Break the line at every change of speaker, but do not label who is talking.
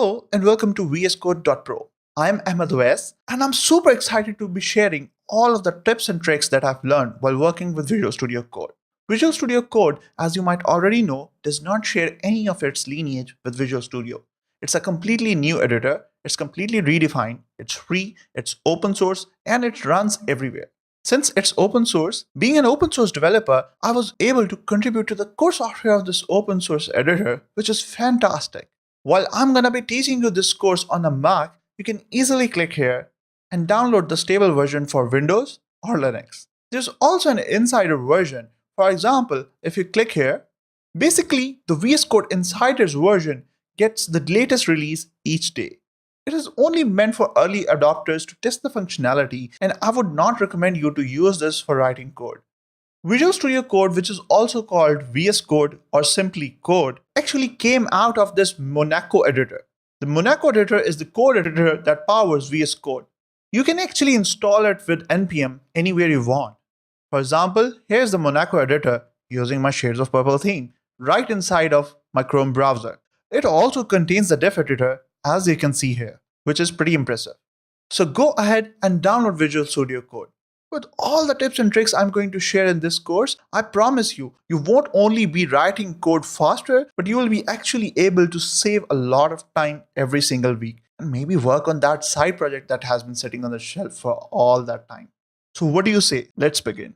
Hello and welcome to VSCode.pro. I'm Ahmed OS and I'm super excited to be sharing all of the tips and tricks that I've learned while working with Visual Studio Code. Visual Studio Code, as you might already know, does not share any of its lineage with Visual Studio. It's a completely new editor, it's completely redefined, it's free, it's open source, and it runs everywhere. Since it's open source, being an open source developer, I was able to contribute to the core software of this open source editor, which is fantastic. While I'm gonna be teaching you this course on a Mac, you can easily click here and download the stable version for Windows or Linux. There's also an insider version. For example, if you click here, basically the VS Code Insider's version gets the latest release each day. It is only meant for early adopters to test the functionality, and I would not recommend you to use this for writing code. Visual Studio Code, which is also called VS Code or simply Code, actually came out of this Monaco editor. The Monaco editor is the code editor that powers VS Code. You can actually install it with npm anywhere you want. For example, here's the Monaco editor using my Shades of Purple theme right inside of my Chrome browser. It also contains the diff editor, as you can see here, which is pretty impressive. So go ahead and download Visual Studio Code. With all the tips and tricks I'm going to share in this course, I promise you, you won't only be writing code faster, but you will be actually able to save a lot of time every single week and maybe work on that side project that has been sitting on the shelf for all that time. So what do you say? Let's begin.